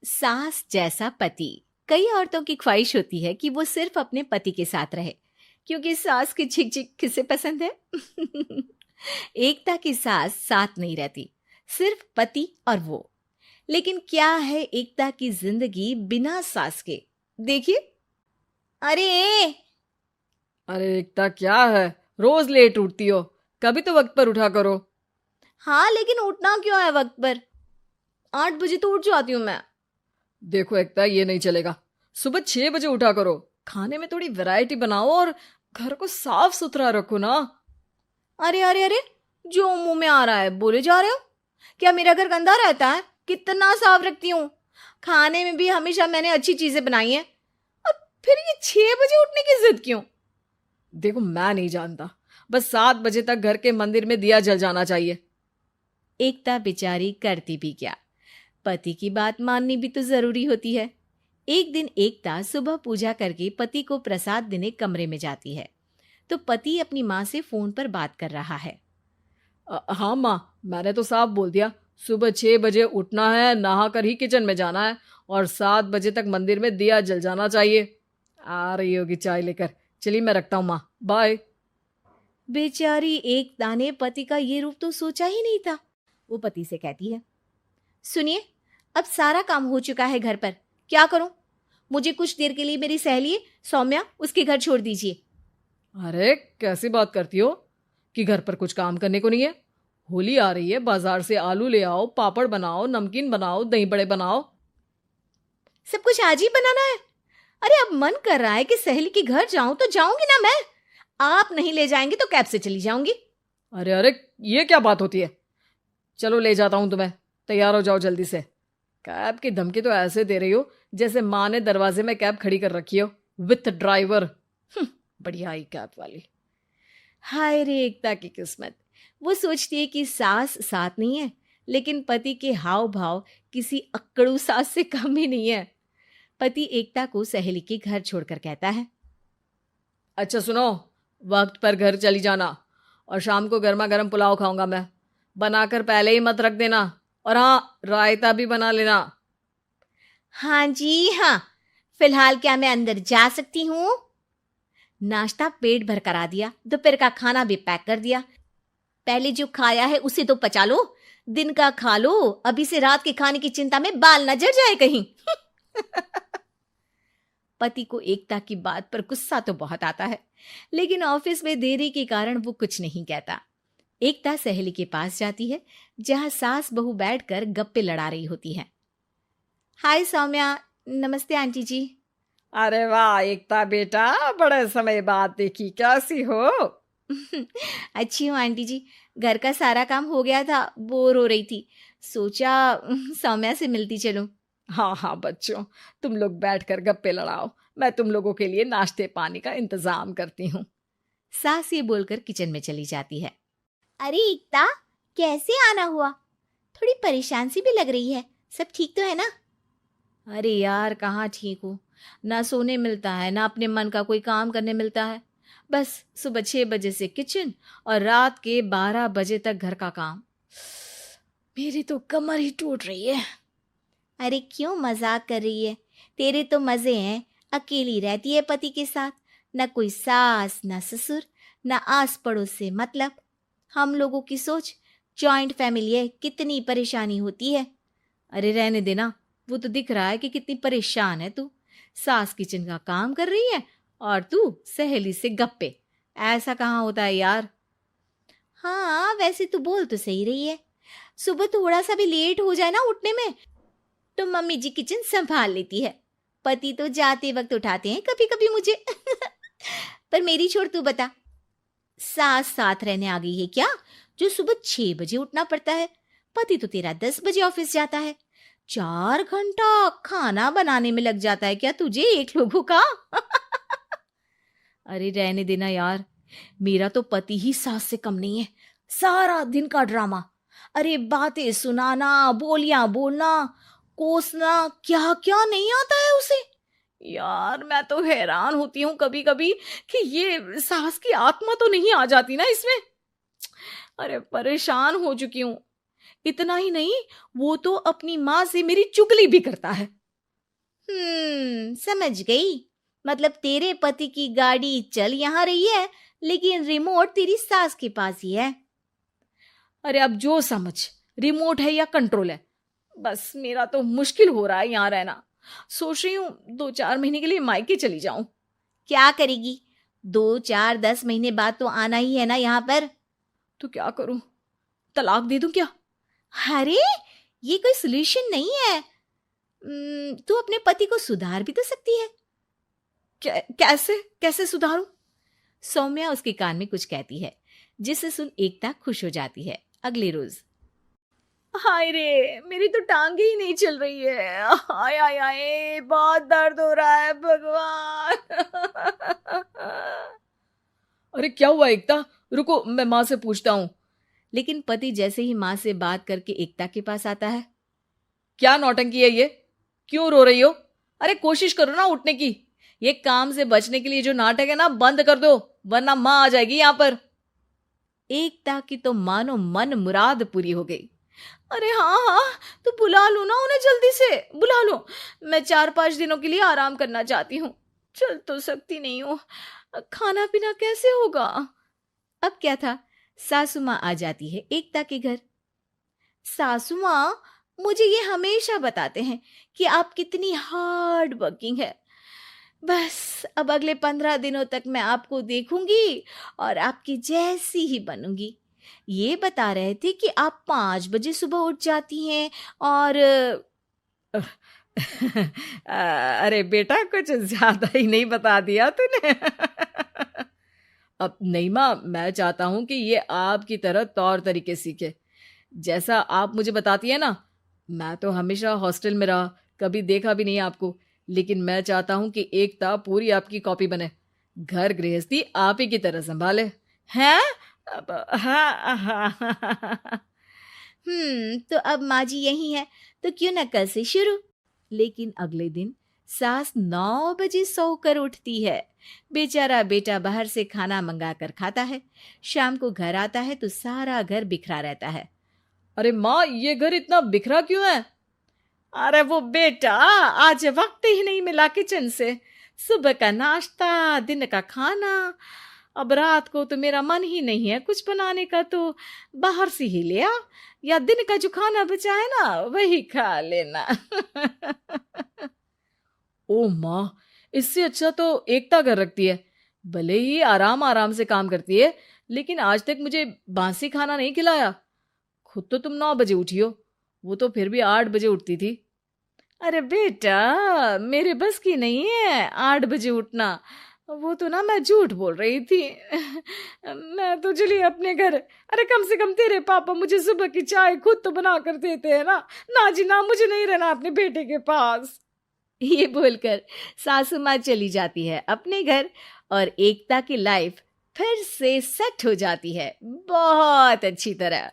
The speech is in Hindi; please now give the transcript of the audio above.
सास जैसा पति। कई औरतों की ख्वाहिश होती है कि वो सिर्फ अपने पति के साथ रहे, क्योंकि सास की झिक झिक किसे पसंद है। एकता की सास साथ नहीं रहती, सिर्फ पति और वो। लेकिन क्या है एकता की जिंदगी बिना सास के? देखिए। अरे अरे एकता, क्या है? रोज लेट उठती हो, कभी तो वक्त पर उठा करो। हाँ, लेकिन उठना क्यों है वक्त पर? 8 बजे तो उठ जाती हूँ मैं। देखो एकता, ये नहीं चलेगा। सुबह 6 बजे उठा करो। खाने में थोड़ी वैरायटी बनाओ और घर को साफ सुथरा रखो ना। अरे अरे अरे, जो मुंह में आ रहा है बोले जा रहे हो। क्या मेरा घर गंदा रहता है? कितना साफ रखती हूँ। खाने में भी हमेशा मैंने अच्छी चीजें बनाई हैं। और फिर ये 6 बजे उठने की जिद क्यों? देखो, मैं नहीं जानता, बस 7 बजे तक घर के मंदिर में दिया जल जाना चाहिए। एकता बेचारी करती भी क्या, पति की बात माननी भी तो जरूरी होती है। एक दिन एकता सुबह पूजा करके पति को प्रसाद देने कमरे में जाती है, तो पति अपनी माँ से फोन पर बात कर रहा है। हाँ माँ, मैंने तो साफ बोल दिया। सुबह 6 बजे उठना है, नहा कर ही किचन में जाना है और 7 बजे तक मंदिर में दिया जल जाना चाहिए। आ रही होगी चाय लेकर। चलिए मैं रखता हूँ माँ, बाय। बेचारी एकता ने पति का ये रूप तो सोचा ही नहीं था। वो पति से कहती है, सुनिए, अब सारा काम हो चुका है घर पर, क्या करूं? मुझे कुछ देर के लिए मेरी सहेली सौम्या उसके घर छोड़ दीजिए। अरे कैसी बात करती हो कि घर पर कुछ काम करने को नहीं है? होली आ रही है, बाजार से आलू ले आओ, पापड़ बनाओ, नमकीन बनाओ, दही बड़े बनाओ। सब कुछ आज ही बनाना है? अरे अब मन कर रहा है कि सहेली के घर जाऊं तो जाऊंगी ना मैं। आप नहीं ले जाएंगे तो कैब से चली जाऊंगी। अरे अरे, ये क्या बात होती है? चलो ले जाता हूँ तुम्हें, तैयार हो जाओ जल्दी से। कैब की धमकी तो ऐसे दे रही हो जैसे माँ ने दरवाजे में कैब खड़ी कर रखी हो, विथ ड्राइवर। बढ़िया आई कैब वाली। हाय रे एकता की किस्मत। वो सोचती है कि सास साथ नहीं है, लेकिन पति के हाव भाव किसी अक्कड़ू सास से कम ही नहीं है। पति एकता को सहेली के घर छोड़कर कहता है, अच्छा सुनो, वक्त पर घर चली जाना और शाम को गर्मा गर्म पुलाव खाऊंगा मैं। बनाकर पहले ही मत रख देना। और हाँ, रायता भी बना लेना। हाँ जी हाँ, फिलहाल क्या मैं अंदर जा सकती हूँ? नाश्ता पेट भर करा दिया, दोपहर का खाना भी पैक कर दिया। पहले जो खाया है उसे तो पचा लो, दिन का खा लो, अभी से रात के खाने की चिंता में बाल न जल जाए कहीं। पति को एकता की बात पर गुस्सा तो बहुत आता है, लेकिन ऑफिस में देरी के कारण वो कुछ नहीं कहता। एकता सहेली के पास जाती है, जहां सास बहू बैठकर गप्पे लड़ा रही होती है। हाय सौम्या। नमस्ते आंटी जी। अरे वाह एकता बेटा, बड़े समय बाद देखी, कैसी हो? अच्छी हूँ आंटी जी। घर का सारा काम हो गया था, बोर हो रही थी, सोचा सौम्या से मिलती चलूं। हाँ हाँ बच्चों, तुम लोग बैठकर गप्पे लड़ाओ, मैं तुम लोगों के लिए नाश्ते पानी का इंतजाम करती हूँ। सास ये बोलकर किचन में चली जाती है। अरे एकता, कैसे आना हुआ? थोड़ी परेशान सी भी लग रही है, सब ठीक तो है ना? अरे यार, कहाँ ठीक हूँ। ना सोने मिलता है, ना अपने मन का कोई काम करने मिलता है। बस सुबह 6 बजे से किचन और रात के 12 बजे तक घर का काम। मेरी तो कमर ही टूट रही है। अरे क्यों मजाक कर रही है? तेरे तो मजे हैं, अकेली रहती है पति के साथ, न कोई सास न ससुर, न आस पड़ोस से मतलब। हम लोगों की सोच, जॉइंट फैमिली है, कितनी परेशानी होती है। अरे रहने देना, वो तो दिख रहा है कि कितनी परेशान है तू। सास किचन का काम कर रही है और तू सहेली से गप्पे। ऐसा कहाँ होता है यार। हाँ वैसे तू बोल तो सही रही है। सुबह थोड़ा सा भी लेट हो जाए ना उठने में, तो मम्मी जी किचन संभाल लेती है। पति तो जाते वक्त उठाते हैं कभी कभी मुझे। पर मेरी छोड़, तू बता, सास साथ रहने आ गई है क्या, जो सुबह 6 बजे उठना पड़ता है? पति तो तेरा 10 बजे ऑफिस जाता है। 4 घंटा खाना बनाने में लग जाता है क्या तुझे एक लोगों का? अरे रहने देना यार, मेरा तो पति ही सास से कम नहीं है। सारा दिन का ड्रामा, अरे बातें सुनाना, बोलियां बोलना, कोसना, क्या क्या नहीं आता है उसे। यार मैं तो हैरान होती हूँ कभी कभी कि ये सास की आत्मा तो नहीं आ जाती ना इसमें। अरे परेशान हो चुकी हूँ। इतना ही नहीं, वो तो अपनी माँ से मेरी चुगली भी करता है। समझ गई। मतलब तेरे पति की गाड़ी चल यहाँ रही है, लेकिन रिमोट तेरी सास के पास ही है। अरे अब जो समझ, रिमोट है या कंट्रोल है, बस मेरा तो मुश्किल हो रहा है यहाँ रहना। सोच रही हूँ 2-4 महीने के लिए मायके चली जाऊं। क्या करेगी? 2-4-10 महीने बाद तो आना ही है ना यहाँ पर। तो क्या करूं, तलाक दे दूं क्या? अरे ये कोई सोल्यूशन नहीं है। तू अपने पति को सुधार भी तो सकती है। कैसे कैसे सुधारूं? सौम्या उसके कान में कुछ कहती है, जिसे सुन एकता खुश हो जाती है। अगले रोज, हाय रे, मेरी तो टांगे ही नहीं चल रही है। हाय हाय हाय, बहुत दर्द हो रहा है भगवान। अरे क्या हुआ एकता, रुको मैं माँ से पूछता हूँ। लेकिन पति जैसे ही माँ से बात करके एकता के पास आता है। क्या नौटंकी है ये, क्यों रो रही हो? अरे कोशिश करो ना उठने की। ये काम से बचने के लिए जो नाटक है ना, बंद कर दो, वरना माँ आ जाएगी यहाँ पर। एकता की तो मानो मन मुराद पूरी हो गई। अरे हाँ हाँ, तो बुला लो ना उन्हें, जल्दी से बुला लो। मैं 4-5 दिनों के लिए आराम करना चाहती हूँ, चल तो सकती नहीं हूँ। खाना पीना कैसे होगा? अब क्या था, सासू माँ आ जाती है एकता के घर। सासू माँ, मुझे ये हमेशा बताते हैं कि आप कितनी हार्ड वर्किंग है। बस अब अगले 15 दिनों तक मैं आपको देखूंगी और आपकी जैसी ही बनूंगी। ये बता रहे थे कि आप 5 बजे सुबह उठ जाती हैं और अरे बेटा, कुछ ज्यादा ही नहीं बता दिया तूने। अब नहीं माँ, मैं चाहता हूं कि ये आपकी तरह तौर तरीके सीखे, जैसा आप मुझे बताती है ना। मैं तो हमेशा हॉस्टल में रहा, कभी देखा भी नहीं आपको, लेकिन मैं चाहता हूं कि एकता पूरी आपकी कॉपी बने, घर गृहस्थी आप ही की तरह संभाले। हैं? हाँ। तो अब माँ जी यही है, तो क्यों ना कल से शुरू। लेकिन अगले दिन सास 9 बजे सोकर उठती है। बेचारा बेटा बाहर से खाना मंगा कर खाता है। शाम को घर आता है तो सारा घर बिखरा रहता है। अरे माँ, ये घर इतना बिखरा क्यों है? अरे वो बेटा, आज वक्त ही नहीं मिला किचन से। सुबह का नाश्ता, दिन का खाना, अब रात को तो मेरा मन ही नहीं है कुछ बनाने का, तो बाहर से ही ले आ, या दिन का जो खाना बचा है ना वही खा लेना। ओ माँ, इससे अच्छा तो एकता कर रखती है। भले ही आराम आराम से काम करती है, लेकिन आज तक मुझे बासी खाना नहीं खिलाया। खुद तो तुम 9 बजे उठी हो, वो तो फिर भी 8 बजे उठती थी। अरे बेटा, मेरे बस की नहीं है 8 बजे उठना, वो तो ना मैं झूठ बोल रही थी। मैं तो चली अपने घर। अरे कम से कम तेरे पापा मुझे सुबह की चाय खुद तो बना कर देते हैं ना। ना जी ना, मुझे नहीं रहना अपने बेटे के पास। ये बोलकर सासू माँ चली जाती है अपने घर और एकता की लाइफ फिर से सेट हो जाती है, बहुत अच्छी तरह।